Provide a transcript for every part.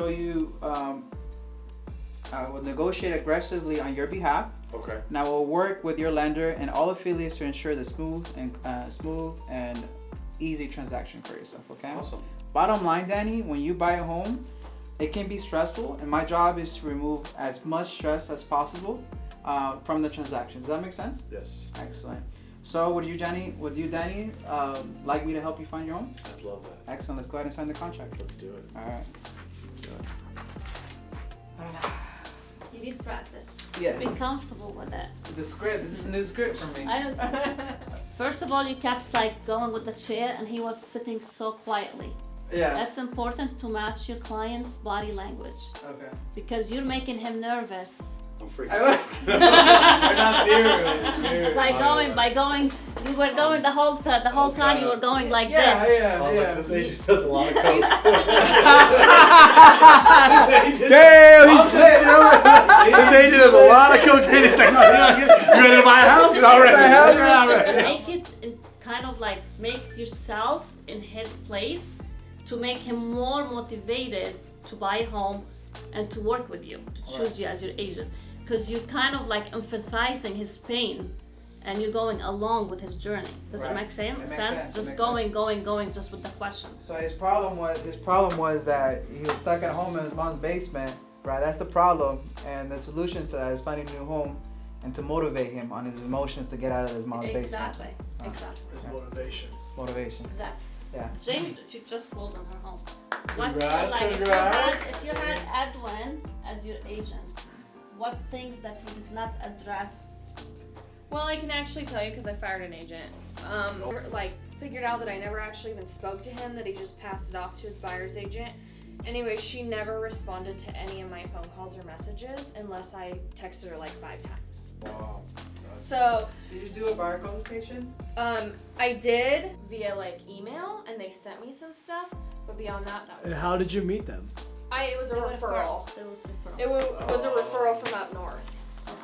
show you. I will negotiate aggressively on your behalf. Okay. And I will work with your lender and all affiliates to ensure the smooth and easy transaction for yourself. Okay. Awesome. Bottom line, Danny, when you buy a home, it can be stressful, and my job is to remove as much stress as possible from the transaction. Does that make sense? Yes. Excellent. So, would you, Danny, like me to help you find your home? I'd love that. Excellent. Let's go ahead and sign the contract. Let's do it. All right. Let's do it. You need practice. Yeah. Be comfortable with it. The script. This is a new script for me. I was, first of all, you kept like going with the chair, and he was sitting so quietly. Yeah. That's important to match your client's body language Okay. because you're making him nervous. I'm freaking I out. We're not near. You were going the whole time. You were going like this. Yeah. Like, this agent does a lot of coke. Damn, This agent does a lot of cocaine. He's like, no, you ready to buy a house? He's already. Make it kind of like make yourself in his place to make him more motivated to buy a home and to work with you, to choose you as your agent. Because you're kind of like emphasizing his pain and you're going along with his journey. Does it make sense? Just going just with the questions. So his problem was that he was stuck at home in his mom's basement, right? That's the problem, and the solution to that is finding a new home and to motivate him on his emotions to get out of his mom's basement. Exactly. Motivation. Motivation. Exactly. Yeah. Jane, she just closed on her home. Congrats. If you had Edwin as your agent, what things that he did not address? Well, I can actually tell you because I fired an agent. Figured out that I never actually even spoke to him, that he just passed it off to his buyer's agent. Anyway, she never responded to any of my phone calls or messages unless I texted her like 5 times. Wow. So, Did you do a buyer consultation? I did via like email, and they sent me some stuff, but beyond that, that was And it. how did you meet them? It was a referral. There was referral. It was a referral from up north.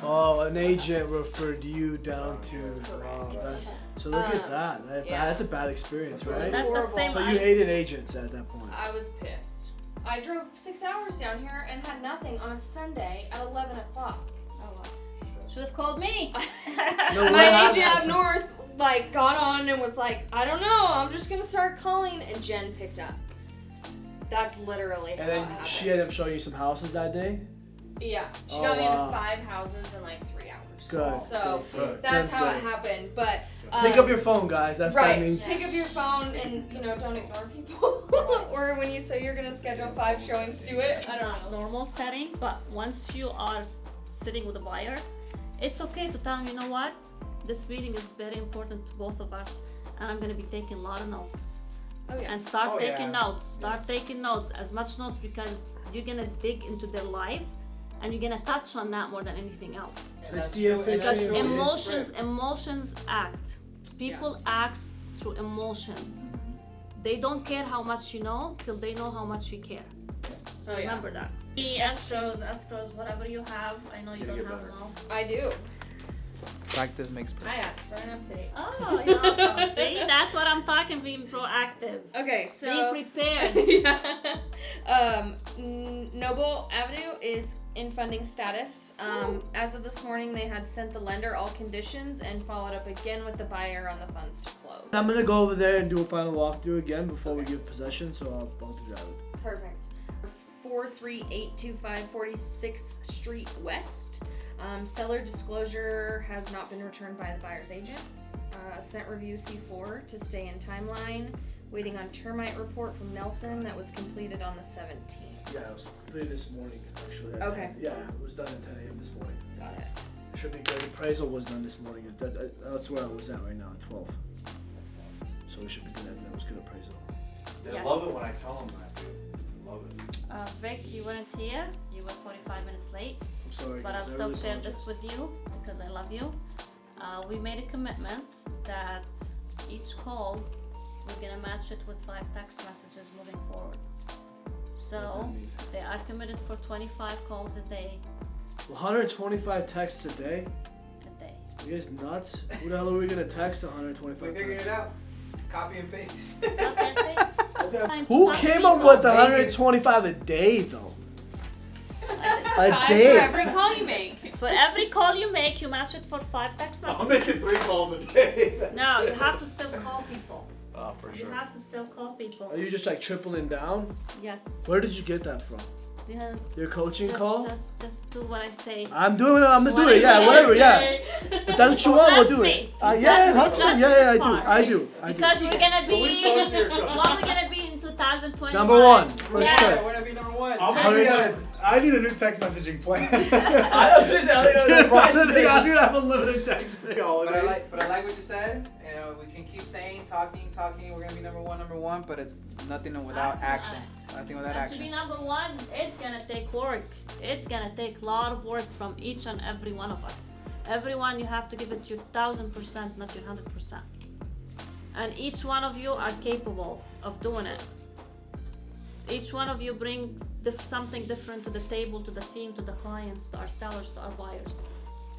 Oh, an agent referred you down to. Correct. So look at that. That's a bad experience, right? That's the same. So you hated agents at that point. I was pissed. I drove 6 hours down here and had nothing on a Sunday at 11 o'clock. Should have called me. My agent up north got on and was like, I don't know, I'm just gonna start calling, and Jen picked up. That's literally how And it then happened. she ended up showing you some houses that day? Yeah, she Oh, got me wow. into 5 houses in like 3 hours. Good. So Good. that's Jen's how good. it happened. But Pick up your phone, guys. That's what that right. means. Pick up your phone and don't ignore people. Or when you say you're gonna schedule 5 showings, do it. I don't know. Normal setting, but once you are sitting with a buyer, it's okay to tell him, you know what, this meeting is very important to both of us, and I'm gonna be taking a lot of notes. Oh yeah. And start taking notes. Start taking notes, as much notes, because you're gonna dig into their life, and you're gonna touch on that more than anything else. Because emotions act. People act through emotions. They don't care how much you know till they know how much you care. So remember that. The escrows, whatever you have. I know you don't have them all. I do. Practice makes perfect. I asked for an update. Oh, you're awesome. See, that's what I'm talking. Being proactive. Okay, so Being prepared. yeah. Noble Avenue is in funding status. As of this morning, they had sent the lender all conditions and followed up again with the buyer on the funds to close. I'm gonna go over there and do a final walkthrough again before we give possession, so I'll do that. Perfect. 43825 46th Street West. Seller disclosure has not been returned by the buyer's agent. Sent review C4 to stay in timeline. Waiting on termite report from Nelson that was completed on the 17th. Yeah, it was completed this morning, actually. Okay. Yeah, it was done at 10 a.m. this morning. Got it. Should be good. Appraisal was done this morning. That's where I was at right now, at 12. So we should be good. That was good appraisal. They Yes. love it when I tell them that, dude. Love it. Vic, you weren't here. You were 45 minutes late. I'm sorry. But guys, I'll I still really share apologize. this with you because I love you. We made a commitment that each call, we're gonna match it with 5 text messages moving forward. So they are committed for 25 calls a day. 125 texts a day? A day. You guys nuts? Who the hell are we gonna text 125 We figured times? it out. Copy and paste. Copy and paste. Who came up with 125 a day though? A day. For every call you make. For every call you make, you match it for 5 text I'm messages. making 3 calls a day. No, you have to still call people. Oh, for You sure. have to still call people. Are you just like tripling down? Yes. Where did you get that from? Yeah. Your coaching call? Just do what I say. I'm doing it. I'm gonna do What it. I Yeah, say. whatever. Yeah. If that's what you want, we'll do it. Trust Yeah, me. 100%. Trust me Yeah, this I far. do. Because we're gonna But we be. talked to your coach. What we're gonna be in 2021. Number one, for Yes. sure. We're gonna be number one. I need a new text messaging plan. I know, seriously, I think the price is I do have a limited text thing all But I day. like what you said. You know, we can keep saying, talking. We're gonna be number one, but it's nothing without action. Nothing without And to be action. number one, it's gonna take work. It's gonna take a lot of work from each and every one of us. Everyone, you have to give it your 1000%, not your 100%. And each one of you are capable of doing it. Each one of you bring something different to the table, to the team, to the clients, to our sellers, to our buyers.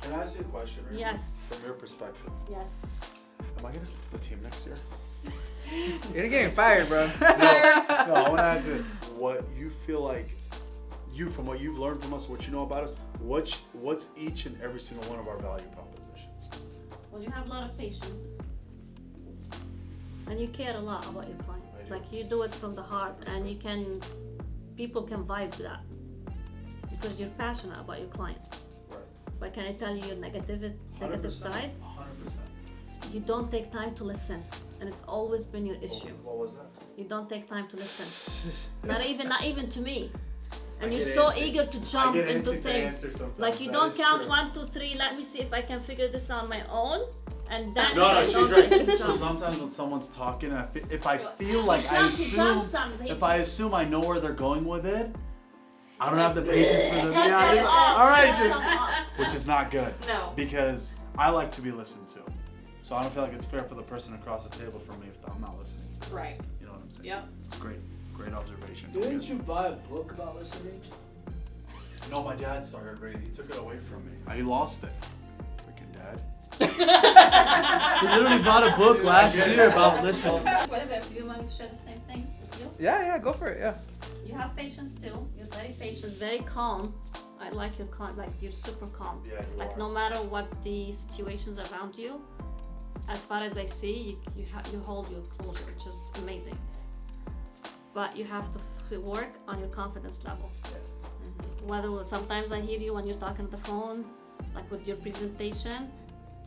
Can I ask you a question? Rafeh? Yes. From your perspective, Yes. am I gonna split the team next year? You're getting fired, bro. No, I want to ask this. What you feel like, from what you've learned from us, what you know about us, what's each and every single one of our value propositions? Well, you have a lot of patience. And you care a lot about your clients. I do. Like you do it from the heart and people can vibe to that. Because you're passionate about your clients. Right. But can I tell you your negative 100%. side? 100%. You don't take time to listen. And it's always been your issue. What was that? You don't take time to listen. Not even to me. And I you're get so antsy. eager to I jump get into antsy to things. answer sometimes. Like you That don't is count true. 1, 2, 3, let me see if I can figure this on my own. And then No, you she's don't right. make a So jump. sometimes when someone's talking, if I Well, feel like you jump if something. I assume I know where they're going with it, I don't have the patience for them. Cut Yeah, them just, off, all right, cut just, them off. which is not good. No. Because I like to be listened to. So I don't feel like it's fair for the person across the table for me if I'm not listening. Right. You know what I'm saying? Yep. It's great observation. Didn't you buy a book about listening? No, my dad started reading. He took it away from me. He lost it. Freaking dad. He literally bought a book last year about listening. What about you? Want me to share the same thing with you? Yeah, go for it. Yeah. You have patience too. You're very patient, very calm. I like your calm. Like you're super calm. Yeah, you Like are. no matter what the situations around you, as far as I see, you hold your closure, which is amazing. But you have to work on your confidence level. Whether sometimes I hear you when you're talking on the phone, like with your presentation.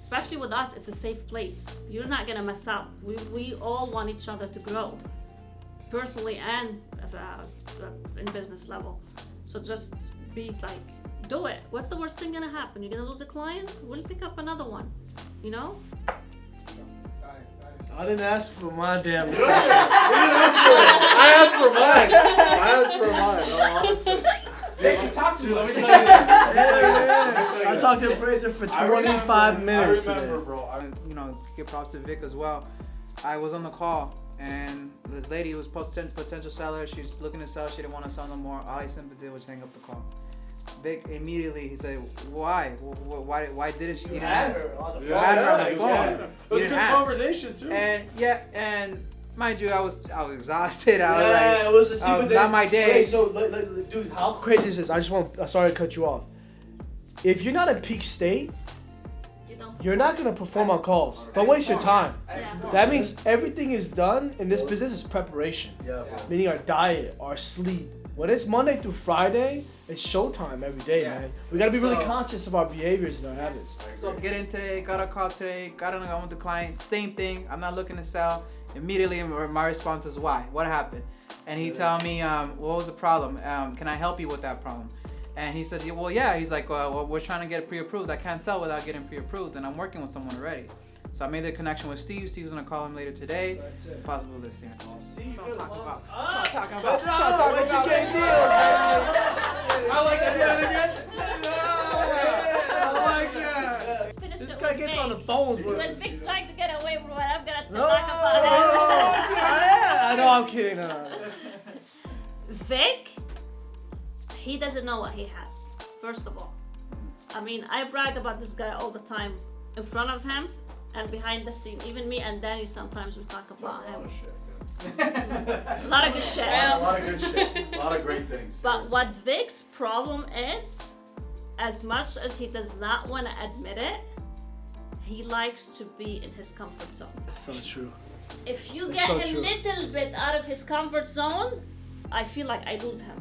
Especially with us, it's a safe place. You're not gonna mess up. We all want each other to grow, personally and in business level. So just be like, do it. What's the worst thing gonna happen? You're gonna lose a client? We'll pick up another one. You know? I didn't ask for my damn You license. didn't ask for it. I asked for mine. No, honestly. Hey, you talk too Dude, let much. me tell you this. Let me tell you I this. talked to Fraser for I 25 minutes. I remember, today. bro. You know, give props to Vic as well. I was on the call and this lady was potential seller. She's looking to sell. She didn't want to sell no more. All I simply did was hang up the call. Vic immediately he said, "Why? Why didn't she?" You had her on the You had her on the Yeah, phone. It was You a didn't good ask. conversation too. And mind you, I was exhausted. I was Yeah, like, it was I was not my day. Wait, so, dude, how crazy is this? I just want. Sorry to cut you off. If you're not in peak state, You don't. you're not gonna perform on calls. Don't waste your time. Yeah. That means everything is done in this business is preparation. Yeah. Meaning our diet, our sleep. When it's Monday through Friday, it's showtime every day, Yeah. man. We gotta be really So- conscious of our behaviors and our habits. So get in today, got a call today, got on the phone with the client, same thing. I'm not looking to sell. Immediately, my response is why? What happened? And he tell me, what was the problem? Can I help you with that problem? And he said, yeah, well, yeah. He's like, well, we're trying to get it pre-approved. I can't sell without getting pre-approved, and I'm working with someone already. So I made the connection with Steve. Steve's gonna call him later today. That's it. Possible listing. That's what I'm talking about. Ah, That's what I'm talking about. no, That's what I'm talking what you about. can't deal, I like that. I like that. Finish This it guy with gets Vic. on the phone with Because Vic's trying to get away from what I'm gonna No, talk about it. I know, I'm kidding. No. Vic, he doesn't know what he has, first of all. I mean, I brag about this guy all the time in front of him and behind the scene. Even me and Danny sometimes we talk about him. A lot of good shit. A lot of good shit. A lot of great things. But what Vic's problem is, as much as he does not want to admit it, he likes to be in his comfort zone. So true. If you That's get so a true. little bit out of his comfort zone, I feel like I lose him.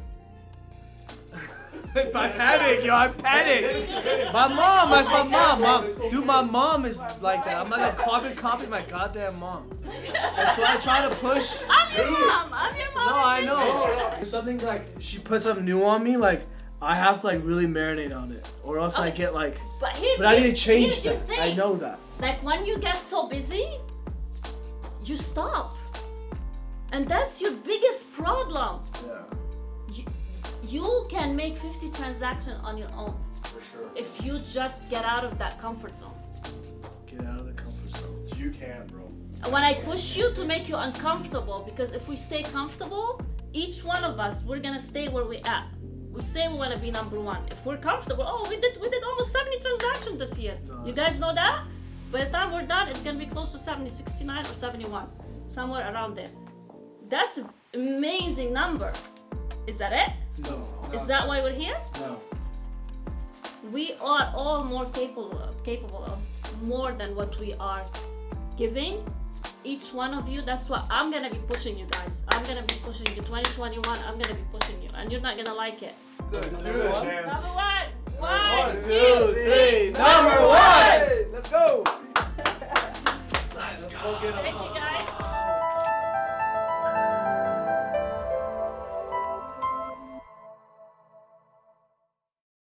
I panic, yo, I panic. My mom, that's my mom. Dude, my mom is like that. I'm not gonna copy my goddamn mom. That's why I try to push. I'm your mom. No, I know. Something like she puts something new on me, like I have to like really marinate on it, or else I Okay. get like. But I need to change here's your that. thing. I know that. Like when you get so busy, you stop. And that's your biggest problem. Yeah. You can make 50 transactions on your own For sure. if you just get out of that comfort zone. Get out of the comfort zone. You can, bro. And when I push you to make you uncomfortable, because if we stay comfortable, each one of us, we're gonna stay where we at. We say we wanna be number one. If we're comfortable, oh, we did almost 70 transactions this year. No. You guys know that? By the time we're done, it's gonna be close to 70, 69 or 71, somewhere around there. That's an amazing number. Is that it? No. Is that why we're here? No. We are all more capable of more than what we are giving. Each one of you, that's why I'm gonna be pushing you guys. I'm gonna be pushing you. 2021, I'm gonna be pushing you, and you're not gonna like it. Let's do this, man. Number one. One, One, two, two,